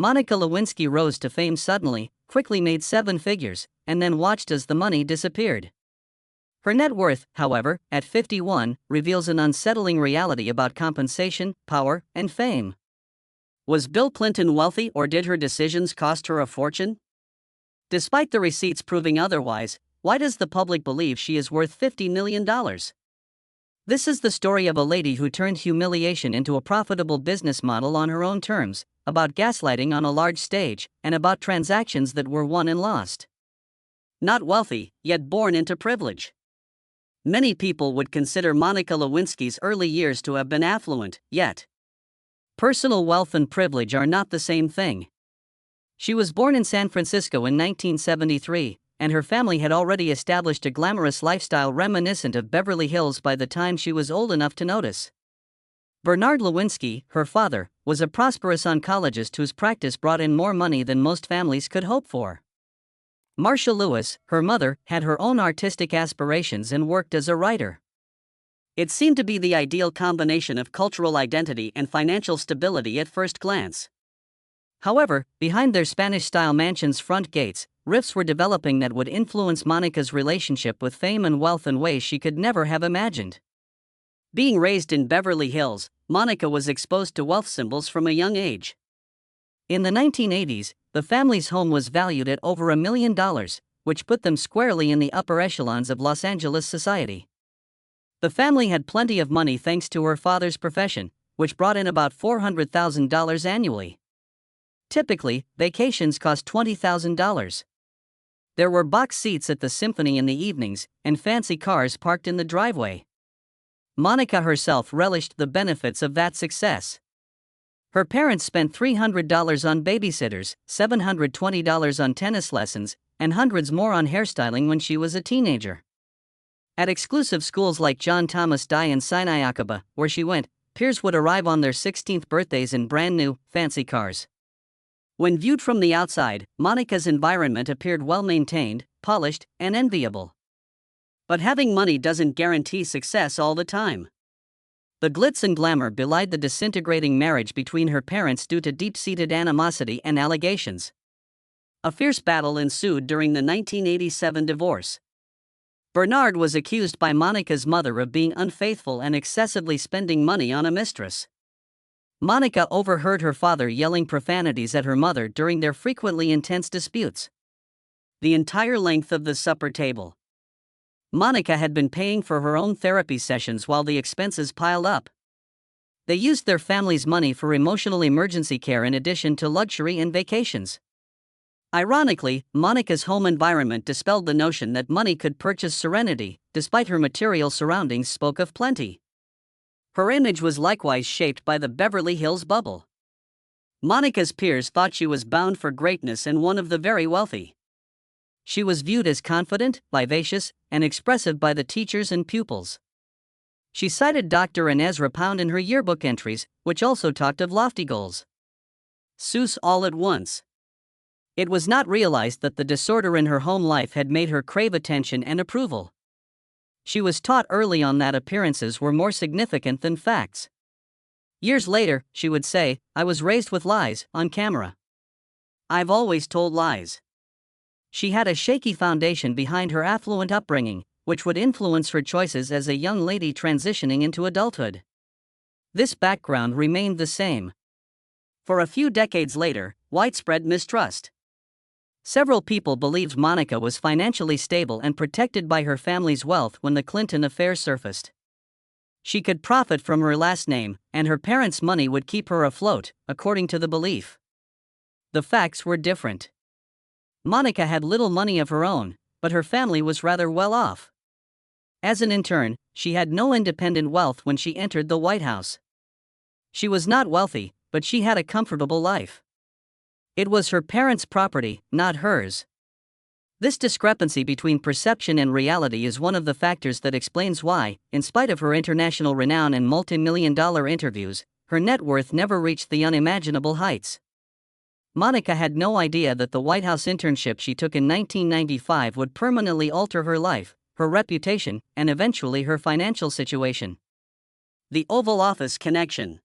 Monica Lewinsky rose to fame suddenly, quickly made seven figures, and then watched as the money disappeared. Her net worth, however, at 51, reveals an unsettling reality about compensation, power, and fame. Was Bill Clinton wealthy, or did her decisions cost her a fortune? Despite the receipts proving otherwise, why does the public believe she is worth $50 million? This is the story of a lady who turned humiliation into a profitable business model on her own terms, about gaslighting on a large stage, and about transactions that were won and lost. Not wealthy, yet born into privilege. Many people would consider Monica Lewinsky's early years to have been affluent, yet personal wealth and privilege are not the same thing. She was born in San Francisco in 1973, and her family had already established a glamorous lifestyle reminiscent of Beverly Hills by the time she was old enough to notice. Bernard Lewinsky, her father, was a prosperous oncologist whose practice brought in more money than most families could hope for. Marcia Lewis, her mother, had her own artistic aspirations and worked as a writer. It seemed to be the ideal combination of cultural identity and financial stability at first glance. However, behind their Spanish-style mansion's front gates, rifts were developing that would influence Monica's relationship with fame and wealth in ways she could never have imagined. Being raised in Beverly Hills, Monica was exposed to wealth symbols from a young age. In the 1980s, the family's home was valued at over $1 million, which put them squarely in the upper echelons of Los Angeles society. The family had plenty of money thanks to her father's profession, which brought in about $400,000 annually. Typically, vacations cost $20,000. There were box seats at the symphony in the evenings, and fancy cars parked in the driveway. Monica herself relished the benefits of that success. Her parents spent $300 on babysitters, $720 on tennis lessons, and hundreds more on hairstyling when she was a teenager. At exclusive schools like John Thomas Dye and Sinai Aqaba, where she went, peers would arrive on their 16th birthdays in brand new, fancy cars. When viewed from the outside, Monica's environment appeared well-maintained, polished, and enviable. But having money doesn't guarantee success all the time. The glitz and glamour belied the disintegrating marriage between her parents due to deep-seated animosity and allegations. A fierce battle ensued during the 1987 divorce. Bernard was accused by Monica's mother of being unfaithful and excessively spending money on a mistress. Monica overheard her father yelling profanities at her mother during their frequently intense disputes. The entire length of the supper table. Monica had been paying for her own therapy sessions while the expenses piled up. They used their family's money for emotional emergency care in addition to luxury and vacations. Ironically, Monica's home environment dispelled the notion that money could purchase serenity, despite her material surroundings spoke of plenty. Her image was likewise shaped by the Beverly Hills bubble. Monica's peers thought she was bound for greatness and one of the very wealthy. She was viewed as confident, vivacious, and expressive by the teachers and pupils. She cited Dr. and Ezra Pound in her yearbook entries, which also talked of lofty goals. Seuss all at once. It was not realized that the disorder in her home life had made her crave attention and approval. She was taught early on that appearances were more significant than facts. Years later, she would say, "I was raised with lies, on camera. I've always told lies." She had a shaky foundation behind her affluent upbringing, which would influence her choices as a young lady transitioning into adulthood. This background remained the same. For a few decades later, widespread mistrust. Several people believed Monica was financially stable and protected by her family's wealth when the Clinton affair surfaced. She could profit from her last name, and her parents' money would keep her afloat, according to the belief. The facts were different. Monica had little money of her own, but her family was rather well off. As an intern, she had no independent wealth when she entered the White House. She was not wealthy, but she had a comfortable life. It was her parents' property, not hers. This discrepancy between perception and reality is one of the factors that explains why, in spite of her international renown and multi-million-dollar interviews, her net worth never reached the unimaginable heights. Monica had no idea that the White House internship she took in 1995 would permanently alter her life, her reputation, and eventually her financial situation. The Oval Office connection.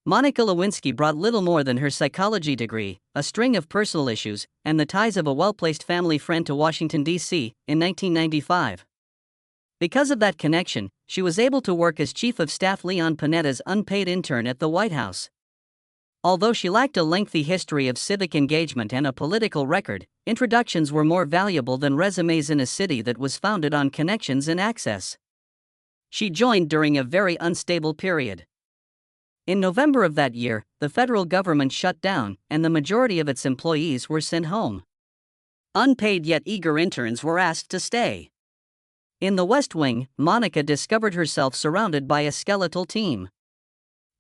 Monica Lewinsky brought little more than her psychology degree, a string of personal issues, and the ties of a well-placed family friend to Washington, D.C., in 1995. Because of that connection, she was able to work as Chief of Staff Leon Panetta's unpaid intern at the White House. Although she lacked a lengthy history of civic engagement and a political record, introductions were more valuable than resumes in a city that was founded on connections and access. She joined during a very unstable period. In November of that year, the federal government shut down, and the majority of its employees were sent home. Unpaid yet eager interns were asked to stay. In the West Wing, Monica discovered herself surrounded by a skeletal team.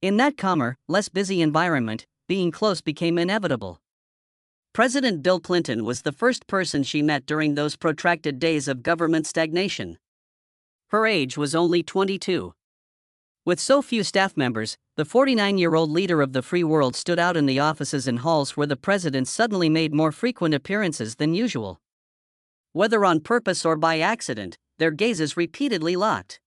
In that calmer, less busy environment, being close became inevitable. President Bill Clinton was the first person she met during those protracted days of government stagnation. Her age was only 22. With so few staff members, the 49-year-old leader of the free world stood out in the offices and halls where the president suddenly made more frequent appearances than usual. Whether on purpose or by accident, their gazes repeatedly locked.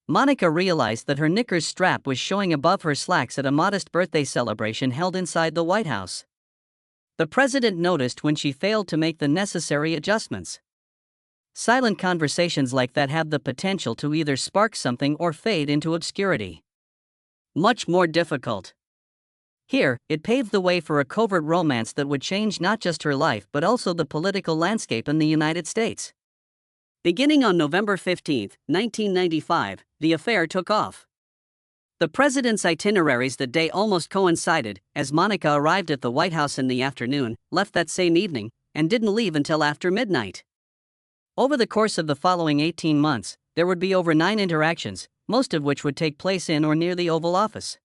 Monica realized that her knickers strap was showing above her slacks at a modest birthday celebration held inside the White House. The president noticed when she failed to make the necessary adjustments. Silent conversations like that have the potential to either spark something or fade into obscurity. Much more difficult. Here, it paved the way for a covert romance that would change not just her life but also the political landscape in the United States. Beginning on November 15, 1995, the affair took off. The president's itineraries that day almost coincided, as Monica arrived at the White House in the afternoon, left that same evening, and didn't leave until after midnight. Over the course of the following 18 months, there would be over 9 interactions, most of which would take place in or near the Oval Office.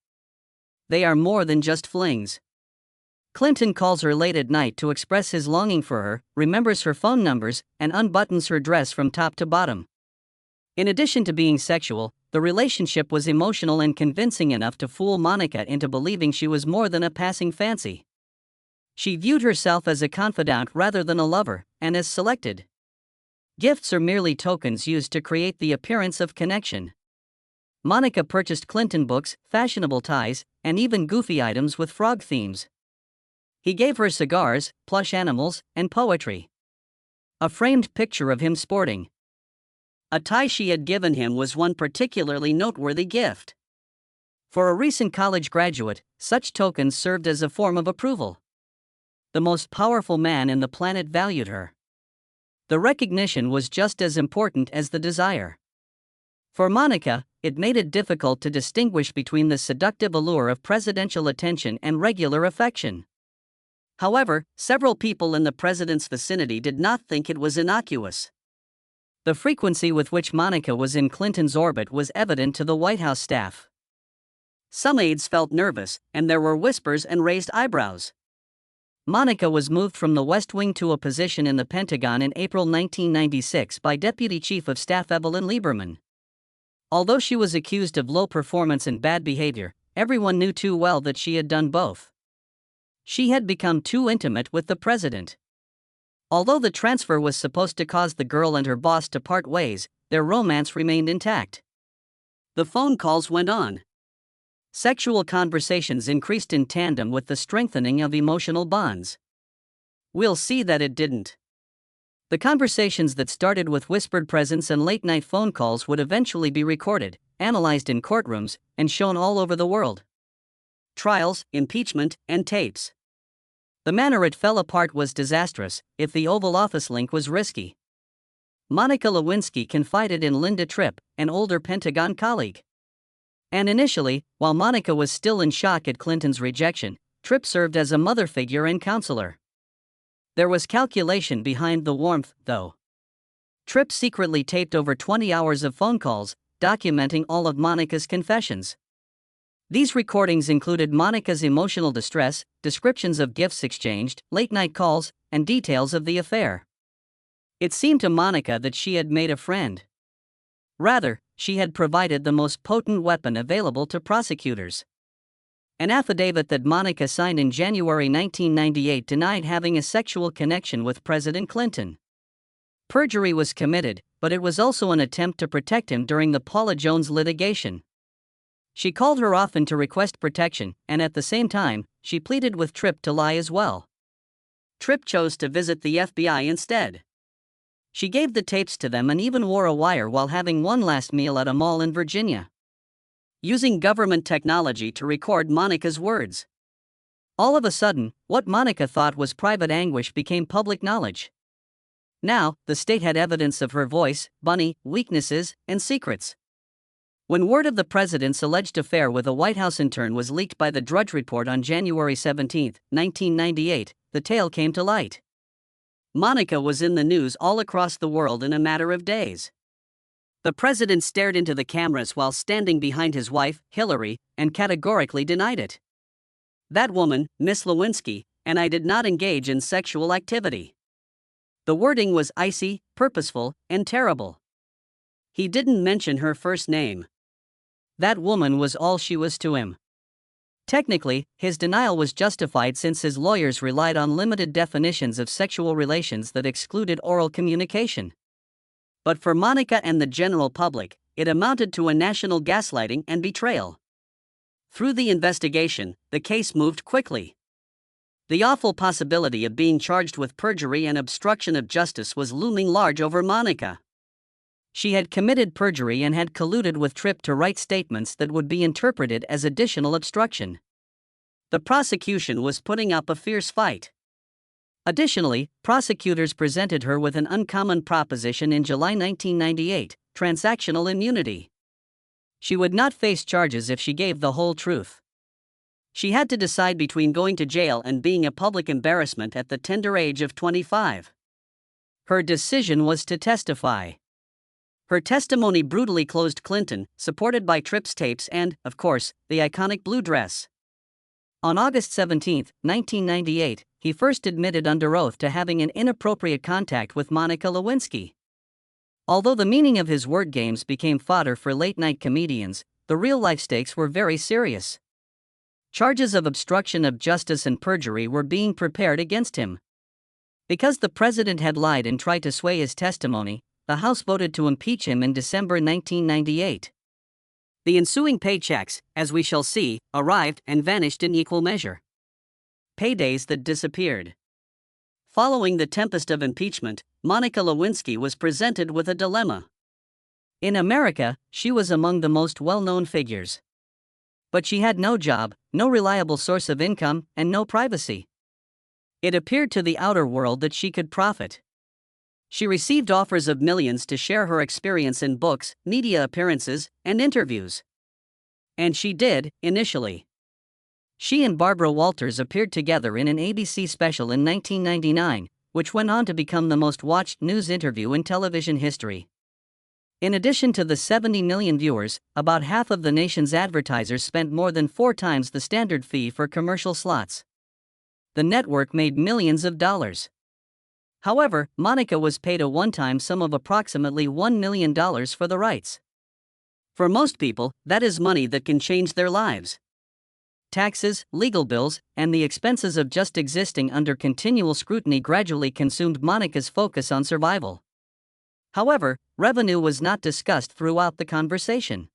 They are more than just flings. Clinton calls her late at night to express his longing for her, remembers her phone numbers, and unbuttons her dress from top to bottom. In addition to being sexual, the relationship was emotional and convincing enough to fool Monica into believing she was more than a passing fancy. She viewed herself as a confidant rather than a lover, and as selected. Gifts are merely tokens used to create the appearance of connection. Monica purchased Clinton books, fashionable ties, and even goofy items with frog themes. He gave her cigars, plush animals, and poetry. A framed picture of him sporting a tie she had given him was one particularly noteworthy gift. For a recent college graduate, such tokens served as a form of approval. The most powerful man in the planet valued her. The recognition was just as important as the desire. For Monica, it made it difficult to distinguish between the seductive allure of presidential attention and regular affection. However, several people in the president's vicinity did not think it was innocuous. The frequency with which Monica was in Clinton's orbit was evident to the White House staff. Some aides felt nervous, and there were whispers and raised eyebrows. Monica was moved from the West Wing to a position in the Pentagon in April 1996 by Deputy Chief of Staff Evelyn Lieberman. Although she was accused of low performance and bad behavior, everyone knew too well that she had done both. She had become too intimate with the president. Although the transfer was supposed to cause the girl and her boss to part ways, their romance remained intact. The phone calls went on. Sexual conversations increased in tandem with the strengthening of emotional bonds. We'll see that it didn't. The conversations that started with whispered presence and late-night phone calls would eventually be recorded, analyzed in courtrooms, and shown all over the world. Trials, impeachment, and tapes. The manner it fell apart was disastrous, if the Oval Office link was risky. Monica Lewinsky confided in Linda Tripp, an older Pentagon colleague. And initially, while Monica was still in shock at Clinton's rejection, Tripp served as a mother figure and counselor. There was calculation behind the warmth, though. Tripp secretly taped over 20 hours of phone calls, documenting all of Monica's confessions. These recordings included Monica's emotional distress, descriptions of gifts exchanged, late-night calls, and details of the affair. It seemed to Monica that she had made a friend. Rather, she had provided the most potent weapon available to prosecutors. An affidavit that Monica signed in January 1998 denied having a sexual connection with President Clinton. Perjury was committed, but it was also an attempt to protect him during the Paula Jones litigation. She called her often to request protection, and at the same time, she pleaded with Tripp to lie as well. Tripp chose to visit the FBI instead. She gave the tapes to them and even wore a wire while having one last meal at a mall in Virginia, using government technology to record Monica's words. All of a sudden, what Monica thought was private anguish became public knowledge. Now, the state had evidence of her voice, bunny, weaknesses, and secrets. When word of the president's alleged affair with a White House intern was leaked by the Drudge Report on January 17, 1998, the tale came to light. Monica was in the news all across the world in a matter of days. The president stared into the cameras while standing behind his wife, Hillary, and categorically denied it. "That woman, Miss Lewinsky, and I did not engage in sexual activity." The wording was icy, purposeful, and terrible. He didn't mention her first name. That woman was all she was to him. Technically, his denial was justified since his lawyers relied on limited definitions of sexual relations that excluded oral communication. But for Monica and the general public, it amounted to a national gaslighting and betrayal. Through the investigation, the case moved quickly. The awful possibility of being charged with perjury and obstruction of justice was looming large over Monica. She had committed perjury and had colluded with Tripp to write statements that would be interpreted as additional obstruction. The prosecution was putting up a fierce fight. Additionally, prosecutors presented her with an uncommon proposition in July 1998, transactional immunity. She would not face charges if she gave the whole truth. She had to decide between going to jail and being a public embarrassment at the tender age of 25. Her decision was to testify. Her testimony brutally closed Clinton, supported by Tripp's tapes and, of course, the iconic blue dress. On August 17, 1998, he first admitted under oath to having an inappropriate contact with Monica Lewinsky. Although the meaning of his word games became fodder for late-night comedians, the real-life stakes were very serious. Charges of obstruction of justice and perjury were being prepared against him. Because the president had lied and tried to sway his testimony, the House voted to impeach him in December 1998. The ensuing paychecks, as we shall see, arrived and vanished in equal measure. Paydays that disappeared. Following the tempest of impeachment, Monica Lewinsky was presented with a dilemma. In America, she was among the most well-known figures. But she had no job, no reliable source of income, and no privacy. It appeared to the outer world that she could profit. She received offers of millions to share her experience in books, media appearances, and interviews. And she did, initially. She and Barbara Walters appeared together in an ABC special in 1999, which went on to become the most watched news interview in television history. In addition to the 70 million viewers, about half of the nation's advertisers spent more than 4 times the standard fee for commercial slots. The network made millions of dollars. However, Monica was paid a one-time sum of approximately $1 million for the rights. For most people, that is money that can change their lives. Taxes, legal bills, and the expenses of just existing under continual scrutiny gradually consumed Monica's focus on survival. However, revenue was not discussed throughout the conversation.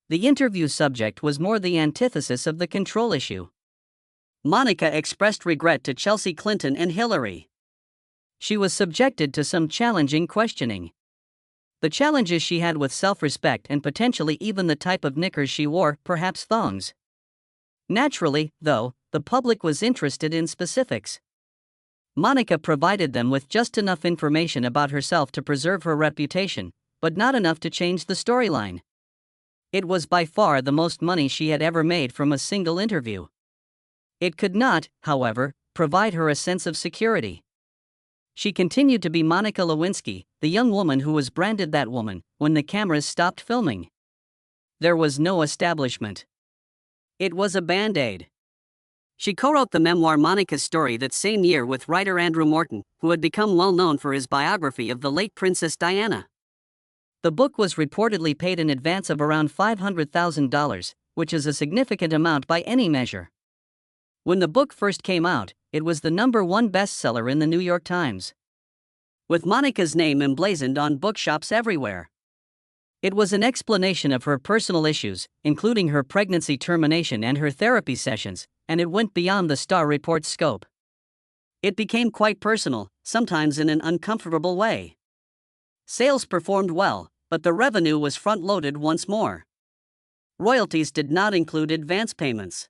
The interview subject was more the antithesis of the control issue. Monica expressed regret to Chelsea Clinton and Hillary. She was subjected to some challenging questioning. The challenges she had with self-respect and potentially even the type of knickers she wore, perhaps thongs. Naturally, though, the public was interested in specifics. Monica provided them with just enough information about herself to preserve her reputation, but not enough to change the storyline. It was by far the most money she had ever made from a single interview. It could not, however, provide her a sense of security. She continued to be Monica Lewinsky, the young woman who was branded that woman, when the cameras stopped filming. There was no establishment. It was a band-aid. She co-wrote the memoir Monica's Story that same year with writer Andrew Morton, who had become well known for his biography of the late Princess Diana. The book was reportedly paid in advance of around $500,000, which is a significant amount by any measure. When the book first came out, it was the #1 bestseller in the New York Times, with Monica's name emblazoned on bookshops everywhere. It was an explanation of her personal issues, including her pregnancy termination and her therapy sessions, and it went beyond the Star Report's scope. It became quite personal, sometimes in an uncomfortable way. Sales performed well, but the revenue was front-loaded once more. Royalties did not include advance payments.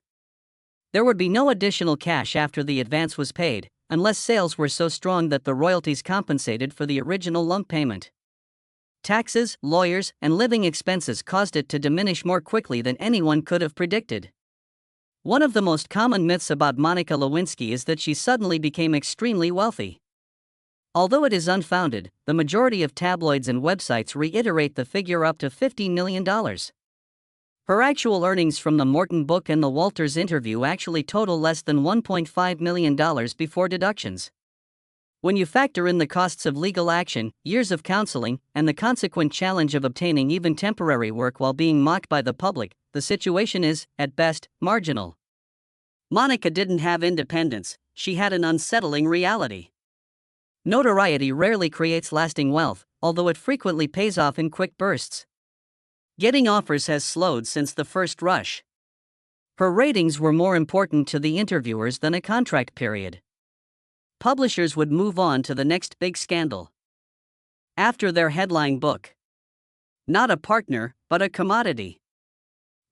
There would be no additional cash after the advance was paid, unless sales were so strong that the royalties compensated for the original lump payment. Taxes, lawyers, and living expenses caused it to diminish more quickly than anyone could have predicted. One of the most common myths about Monica Lewinsky is that she suddenly became extremely wealthy. Although it is unfounded, the majority of tabloids and websites reiterate the figure up to $15 million. Her actual earnings from the Morton book and the Walters interview actually total less than $1.5 million before deductions. When you factor in the costs of legal action, years of counseling, and the consequent challenge of obtaining even temporary work while being mocked by the public, the situation is, at best, marginal. Monica didn't have independence, she had an unsettling reality. Notoriety rarely creates lasting wealth, although it frequently pays off in quick bursts. Getting offers has slowed since the first rush. Her ratings were more important to the interviewers than a contract period. Publishers would move on to the next big scandal. After their headline book. Not a partner, but a commodity.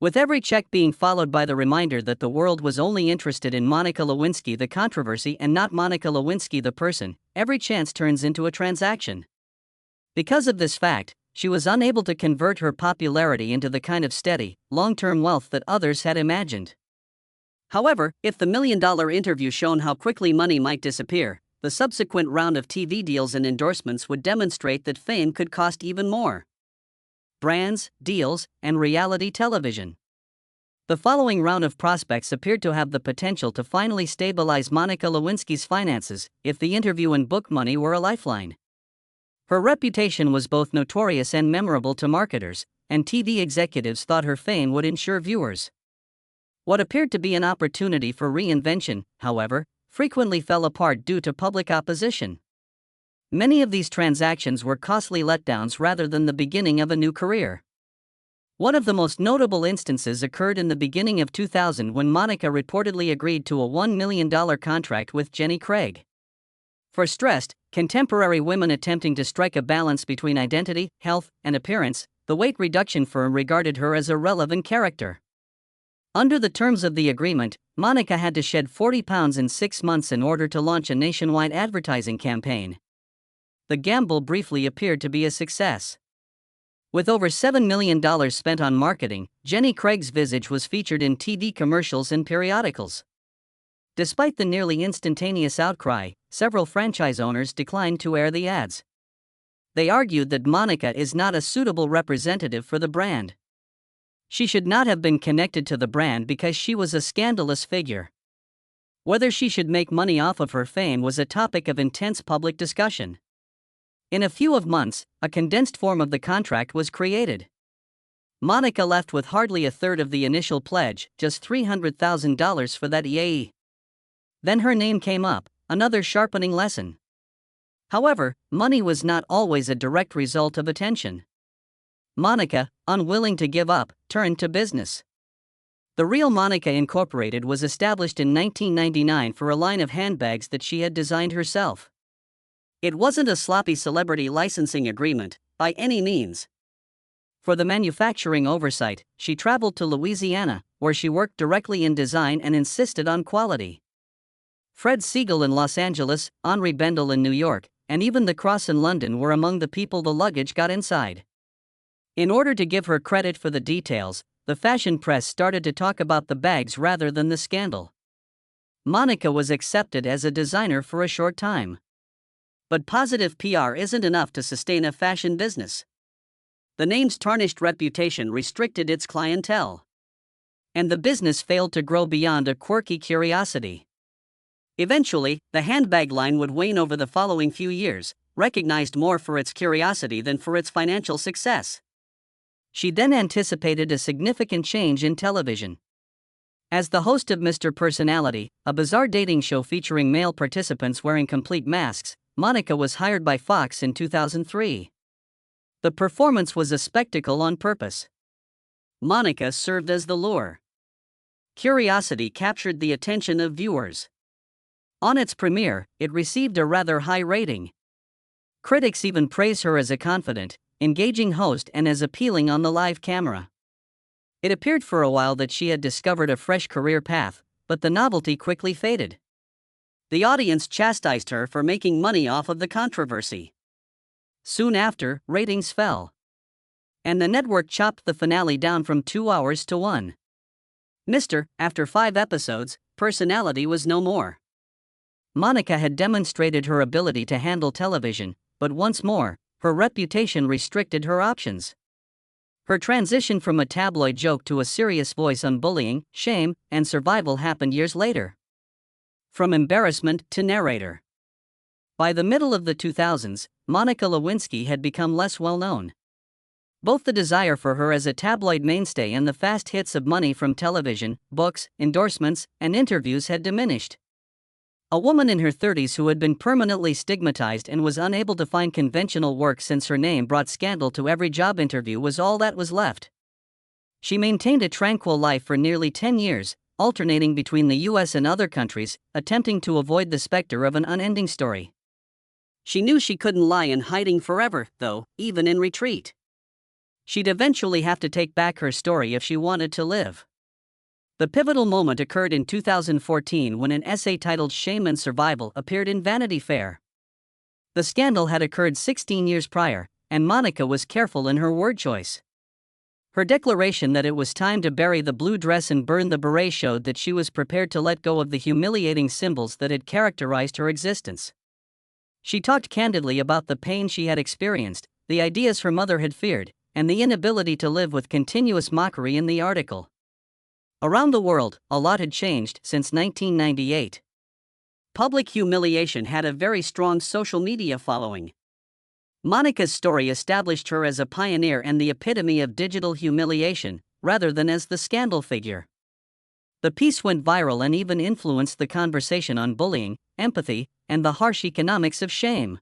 With every check being followed by the reminder that the world was only interested in Monica Lewinsky the controversy and not Monica Lewinsky the person, every chance turns into a transaction. Because of this fact, she was unable to convert her popularity into the kind of steady, long-term wealth that others had imagined. However, if the $1 million interview shown how quickly money might disappear, the subsequent round of TV deals and endorsements would demonstrate that fame could cost even more. Brands, deals, and reality television. The following round of prospects appeared to have the potential to finally stabilize Monica Lewinsky's finances, if the interview and book money were a lifeline. Her reputation was both notorious and memorable to marketers, and TV executives thought her fame would ensure viewers. What appeared to be an opportunity for reinvention, however, frequently fell apart due to public opposition. Many of these transactions were costly letdowns rather than the beginning of a new career. One of the most notable instances occurred in the beginning of 2000 when Monica reportedly agreed to a $1 million contract with Jenny Craig. For stressed, contemporary women attempting to strike a balance between identity, health, and appearance, the weight reduction firm regarded her as a relevant character. Under the terms of the agreement, Monica had to shed 40 pounds in 6 months in order to launch a nationwide advertising campaign. The gamble briefly appeared to be a success. With over $7 million spent on marketing, Jenny Craig's visage was featured in TV commercials and periodicals. Despite the nearly instantaneous outcry, several franchise owners declined to air the ads. They argued that Monica is not a suitable representative for the brand. She should not have been connected to the brand because she was a scandalous figure. Whether she should make money off of her fame was a topic of intense public discussion. In a few months, a condensed form of the contract was created. Monica left with hardly a third of the initial pledge, just $300,000 for that EAE. Then her name came up, another sharpening lesson. However, money was not always a direct result of attention. Monica, unwilling to give up, turned to business. The Real Monica Incorporated was established in 1999 for a line of handbags that she had designed herself. It wasn't a sloppy celebrity licensing agreement, by any means. For the manufacturing oversight, she traveled to Louisiana, where she worked directly in design and insisted on quality. Fred Siegel in Los Angeles, Henri Bendel in New York, and even the Cross in London were among the people the luggage got inside. In order to give her credit for the details, the fashion press started to talk about the bags rather than the scandal. Monica was accepted as a designer for a short time. But positive PR isn't enough to sustain a fashion business. The name's tarnished reputation restricted its clientele. And the business failed to grow beyond a quirky curiosity. Eventually, the handbag line would wane over the following few years, recognized more for its curiosity than for its financial success. She then anticipated a significant change in television. As the host of Mr. Personality, a bizarre dating show featuring male participants wearing complete masks, Monica was hired by Fox in 2003. The performance was a spectacle on purpose. Monica served as the lure. Curiosity captured the attention of viewers. On its premiere, it received a rather high rating. Critics even praise her as a confident, engaging host and as appealing on the live camera. It appeared for a while that she had discovered a fresh career path, but the novelty quickly faded. The audience chastised her for making money off of the controversy. Soon after, ratings fell. And the network chopped the finale down from 2 hours to 1. After 5 episodes, personality was no more. Monica had demonstrated her ability to handle television, but once more, her reputation restricted her options. Her transition from a tabloid joke to a serious voice on bullying, shame, and survival happened years later. From embarrassment to narrator. By the middle of the 2000s, Monica Lewinsky had become less well known. Both the desire for her as a tabloid mainstay and the fast hits of money from television, books, endorsements, and interviews had diminished. A woman in her 30s who had been permanently stigmatized and was unable to find conventional work since her name brought scandal to every job interview was all that was left. She maintained a tranquil life for nearly 10 years, alternating between the US and other countries, attempting to avoid the specter of an unending story. She knew she couldn't lie in hiding forever, though, even in retreat. She'd eventually have to take back her story if she wanted to live. The pivotal moment occurred in 2014 when an essay titled Shame and Survival appeared in Vanity Fair. The scandal had occurred 16 years prior, and Monica was careful in her word choice. Her declaration that it was time to bury the blue dress and burn the beret showed that she was prepared to let go of the humiliating symbols that had characterized her existence. She talked candidly about the pain she had experienced, the ideas her mother had feared, and the inability to live with continuous mockery in the article. Around the world, a lot had changed since 1998. Public humiliation had a very strong social media following. Monica's story established her as a pioneer and the epitome of digital humiliation, rather than as the scandal figure. The piece went viral and even influenced the conversation on bullying, empathy, and the harsh economics of shame.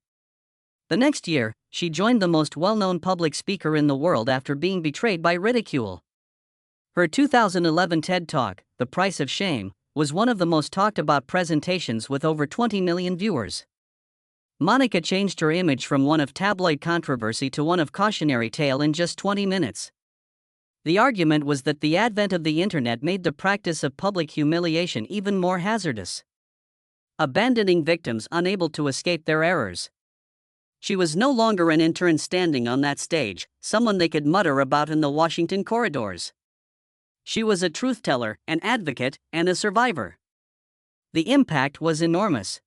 The next year, she joined the most well-known public speaker in the world after being betrayed by ridicule. Her 2011 TED Talk, The Price of Shame, was one of the most talked about presentations with over 20 million viewers. Monica changed her image from one of tabloid controversy to one of cautionary tale in just 20 minutes. The argument was that the advent of the internet made the practice of public humiliation even more hazardous, abandoning victims unable to escape their errors. She was no longer an intern standing on that stage, someone they could mutter about in the Washington corridors. She was a truth-teller, an advocate, and a survivor. The impact was enormous.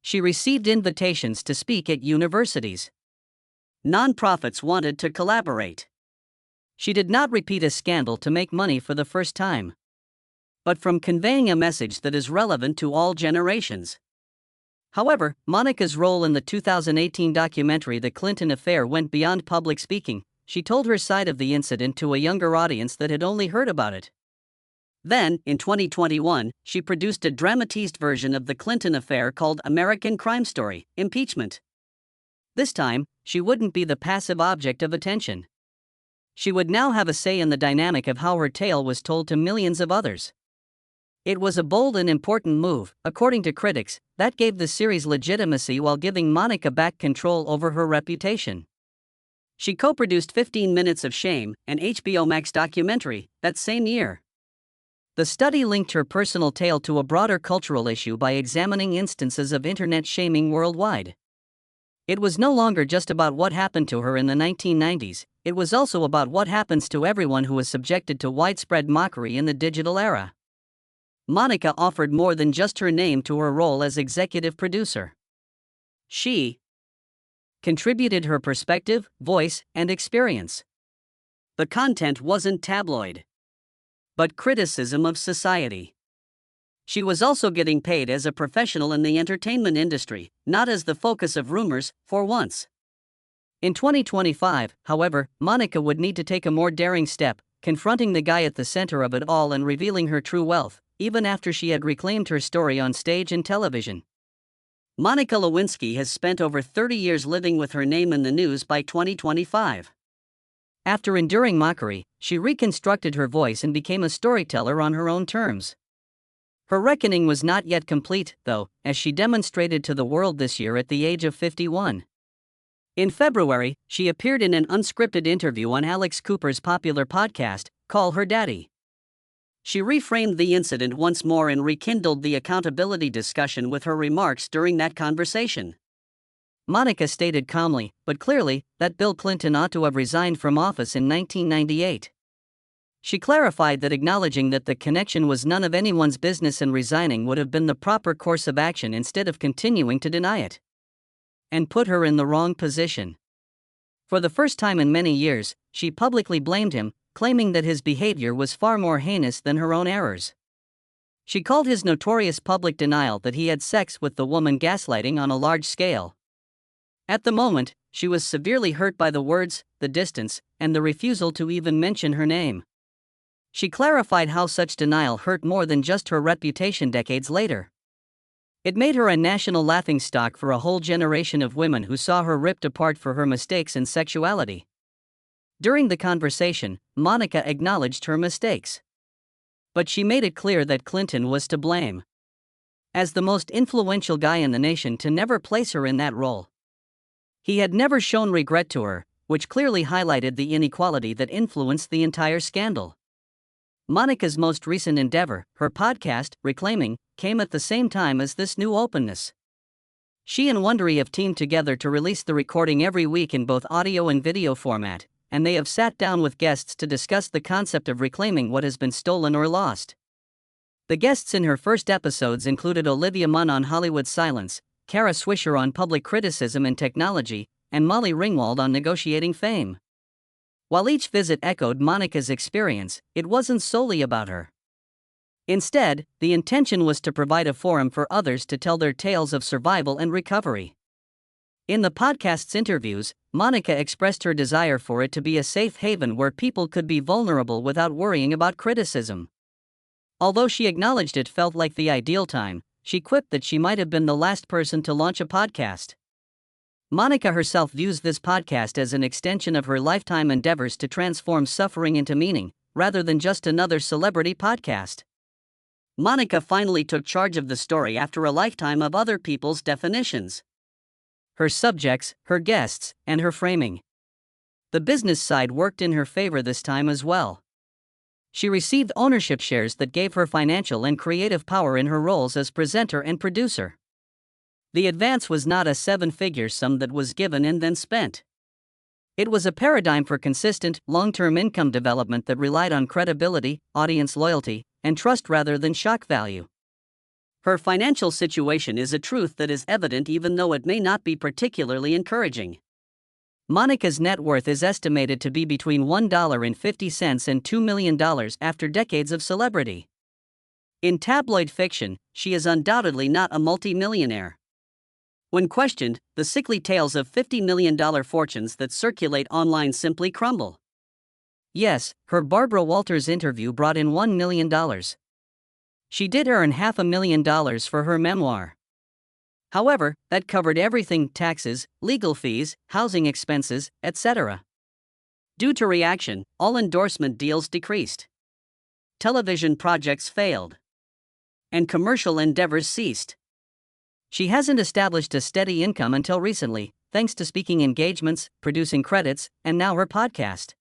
She received invitations to speak at universities. Nonprofits wanted to collaborate. She did not repeat a scandal to make money for the first time, but from conveying a message that is relevant to all generations. However, Monica's role in the 2018 documentary The Clinton Affair went beyond public speaking. She told her side of the incident to a younger audience that had only heard about it. Then, in 2021, she produced a dramatized version of the Clinton Affair called American Crime Story: Impeachment. This time, she wouldn't be the passive object of attention. She would now have a say in the dynamic of how her tale was told to millions of others. It was a bold and important move, according to critics, that gave the series legitimacy while giving Monica back control over her reputation. She co-produced 15 Minutes of Shame, an HBO Max documentary, that same year. The study linked her personal tale to a broader cultural issue by examining instances of internet shaming worldwide. It was no longer just about what happened to her in the 1990s, it was also about what happens to everyone who is subjected to widespread mockery in the digital era. Monica offered more than just her name to her role as executive producer. She contributed her perspective, voice, and experience. The content wasn't tabloid, but criticism of society. She was also getting paid as a professional in the entertainment industry, not as the focus of rumors, for once. In 2025, however, Monica would need to take a more daring step, confronting the guy at the center of it all and revealing her true wealth, even after she had reclaimed her story on stage and television. Monica Lewinsky has spent over 30 years living with her name in the news by 2025. After enduring mockery, she reconstructed her voice and became a storyteller on her own terms. Her reckoning was not yet complete, though, as she demonstrated to the world this year at the age of 51. In February, she appeared in an unscripted interview on Alex Cooper's popular podcast, Call Her Daddy. She reframed the incident once more and rekindled the accountability discussion with her remarks during that conversation. Monica stated calmly, but clearly, that Bill Clinton ought to have resigned from office in 1998. She clarified that acknowledging that the connection was none of anyone's business and resigning would have been the proper course of action instead of continuing to deny it. And put her in the wrong position. For the first time in many years, she publicly blamed him, claiming that his behavior was far more heinous than her own errors. She called his notorious public denial that he had sex with the woman gaslighting on a large scale. At the moment, she was severely hurt by the words, the distance, and the refusal to even mention her name. She clarified how such denial hurt more than just her reputation decades later. It made her a national laughingstock for a whole generation of women who saw her ripped apart for her mistakes in sexuality. During the conversation, Monica acknowledged her mistakes. But she made it clear that Clinton was to blame. As the most influential guy in the nation to never place her in that role. He had never shown regret to her, which clearly highlighted the inequality that influenced the entire scandal. Monica's most recent endeavor, her podcast, Reclaiming, came at the same time as this new openness. She and Wondery have teamed together to release the recording every week in both audio and video format, and they have sat down with guests to discuss the concept of reclaiming what has been stolen or lost. The guests in her first episodes included Olivia Munn on Hollywood silence, Kara Swisher on public criticism and technology, and Molly Ringwald on negotiating fame. While each visit echoed Monica's experience, it wasn't solely about her. Instead, the intention was to provide a forum for others to tell their tales of survival and recovery. In the podcast's interviews, Monica expressed her desire for it to be a safe haven where people could be vulnerable without worrying about criticism. Although she acknowledged it felt like the ideal time, she quipped that she might have been the last person to launch a podcast. Monica herself views this podcast as an extension of her lifetime endeavors to transform suffering into meaning, rather than just another celebrity podcast. Monica finally took charge of the story after a lifetime of other people's definitions. Her subjects, her guests, and her framing. The business side worked in her favor this time as well. She received ownership shares that gave her financial and creative power in her roles as presenter and producer. The advance was not a seven-figure sum that was given and then spent. It was a paradigm for consistent, long-term income development that relied on credibility, audience loyalty, and trust rather than shock value. Her financial situation is a truth that is evident even though it may not be particularly encouraging. Monica's net worth is estimated to be between $1.50 and $2 million after decades of celebrity. In tabloid fiction, she is undoubtedly not a multi-millionaire. When questioned, the sickly tales of $50 million fortunes that circulate online simply crumble. Yes, her Barbara Walters interview brought in $1 million. She did earn $500,000 for her memoir. However, that covered everything: taxes, legal fees, housing expenses, etc. Due to reaction, all endorsement deals decreased. Television projects failed. And commercial endeavors ceased. She hasn't established a steady income until recently, thanks to speaking engagements, producing credits, and now her podcast.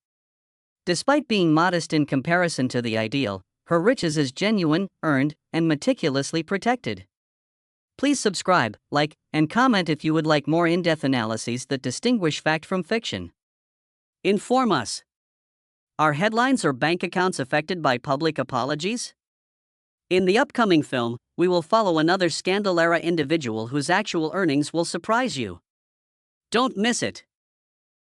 Despite being modest in comparison to the ideal, her riches is genuine, earned, and meticulously protected. Please subscribe, like, and comment if you would like more in-depth analyses that distinguish fact from fiction. Inform us. Are headlines or bank accounts affected by public apologies? In the upcoming film, we will follow another scandal-era individual whose actual earnings will surprise you. Don't miss it.